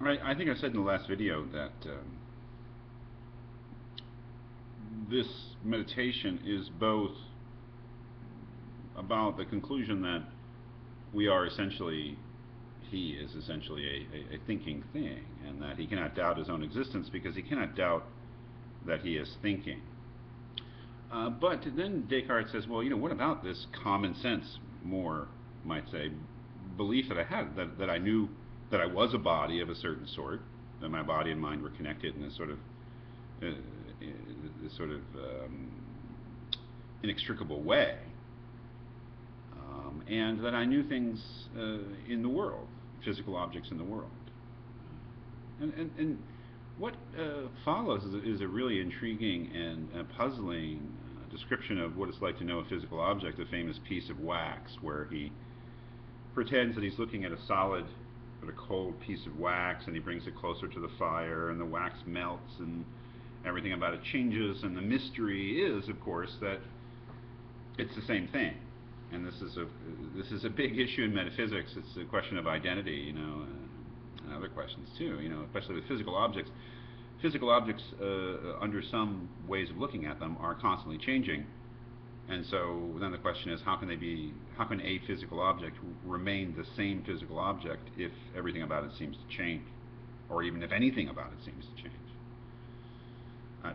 I think I said in the last video that this meditation is both about the conclusion that we are essentially, he is essentially a thinking thing, and that he cannot doubt his own existence because he cannot doubt that he is thinking. But then Descartes says, well, what about this common sense, more might say, belief that I had, that I knew that I was a body of a certain sort, that my body and mind were connected in uh, this sort of inextricable way, and that I knew things in the world, physical objects in the world. And what follows is a really intriguing and puzzling description of what it's like to know a physical object, a famous piece of wax, where he pretends that he's looking at a solid but a cold piece of wax, and he brings it closer to the fire, and the wax melts, and everything about it changes, and the mystery is, of course, that it's the same thing. And this is a big issue in metaphysics. It's a question of identity, and other questions too. Especially with physical objects. Physical objects, under some ways of looking at them, are constantly changing. And so then the question is, how can a physical object remain the same physical object if everything about it seems to change, or even if anything about it seems to change?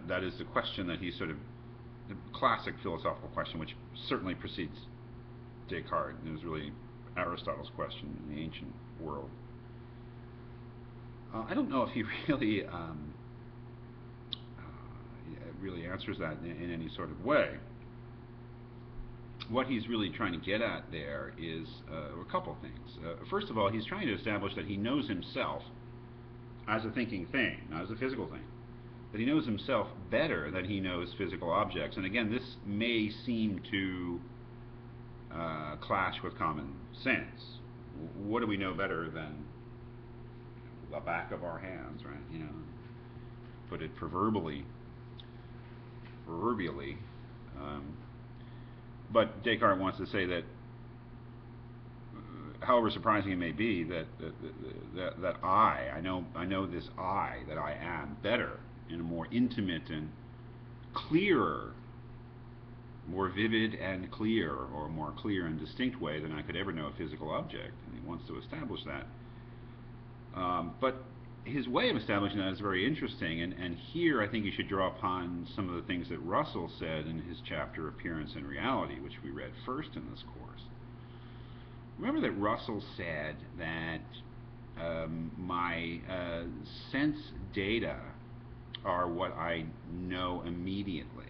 That is the question that he sort of, the classic philosophical question, which certainly precedes Descartes. It was really Aristotle's question in the ancient world. I don't know if he really answers that in any sort of way. What he's really trying to get at there is a couple things. First of all, he's trying to establish that he knows himself as a thinking thing, not as a physical thing. That he knows himself better than he knows physical objects. And again, this may seem to clash with common sense. What do we know better than the back of our hands, right? Put it proverbially. Um, but Descartes wants to say that, however surprising it may be, that I know this I that I am better, in a more intimate and clearer, more vivid and clear, or more clear and distinct way than I could ever know a physical object, and he wants to establish that. But his way of establishing that is very interesting, and here I think you should draw upon some of the things that Russell said in his chapter Appearance and Reality, which we read first in this course. Remember that Russell said that my sense data are what I know immediately.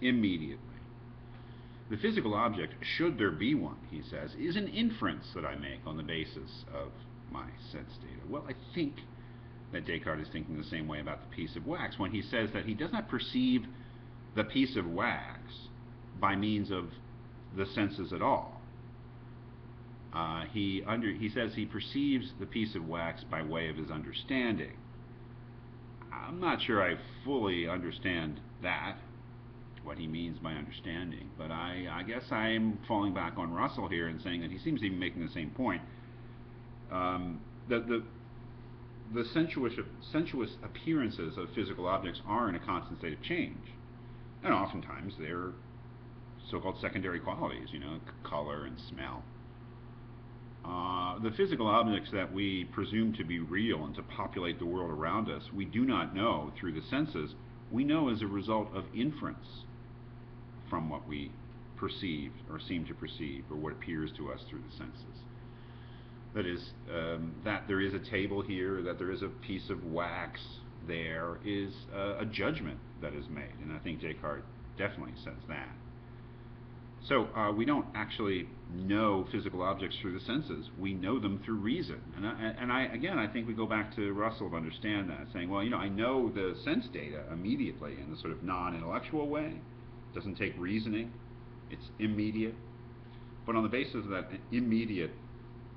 Immediately. The physical object, should there be one, he says, is an inference that I make on the basis of my sense data. Well, I think that Descartes is thinking the same way about the piece of wax when he says that he does not perceive the piece of wax by means of the senses at all. He says he perceives the piece of wax by way of his understanding. I'm not sure I fully understand that, what he means by understanding, but I guess I'm falling back on Russell here and saying that he seems to be making the same point. The sensuous appearances of physical objects are in a constant state of change, and oftentimes they're so-called secondary qualities, color and smell. The physical objects that we presume to be real and to populate the world around us, we do not know through the senses. We know as a result of inference from what we perceive or seem to perceive, or what appears to us through the senses. That is, that there is a table here, that there is a piece of wax there, is a judgment that is made, and I think Descartes definitely says that. So we don't actually know physical objects through the senses. We know them through reason. And I think we go back to Russell to understand that, saying, well, I know the sense data immediately in the sort of non-intellectual way. It doesn't take reasoning. It's immediate. But on the basis of that immediate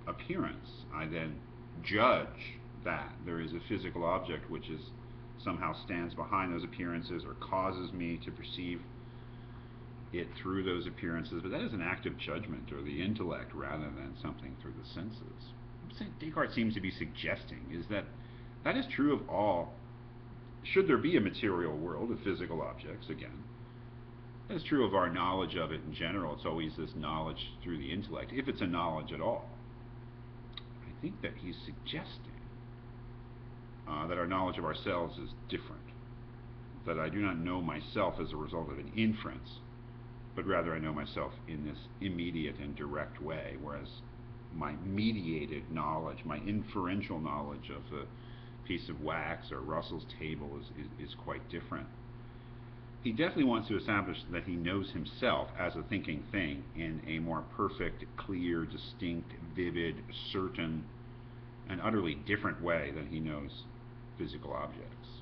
appearance, I then judge that there is a physical object which is somehow stands behind those appearances or causes me to perceive it through those appearances, but that is an act of judgment or the intellect rather than something through the senses. Descartes seems to be suggesting is that that is true of all. Should there be a material world of physical objects, again, that's true of our knowledge of it in general. It's always this knowledge through the intellect, if it's a knowledge at all. I think that he's suggesting that our knowledge of ourselves is different. That I do not know myself as a result of an inference, but rather I know myself in this immediate and direct way, whereas my mediated knowledge, my inferential knowledge of a piece of wax or Russell's table is quite different. He definitely wants to establish that he knows himself as a thinking thing in a more perfect, clear, distinct, vivid, certain, and utterly different way than he knows physical objects.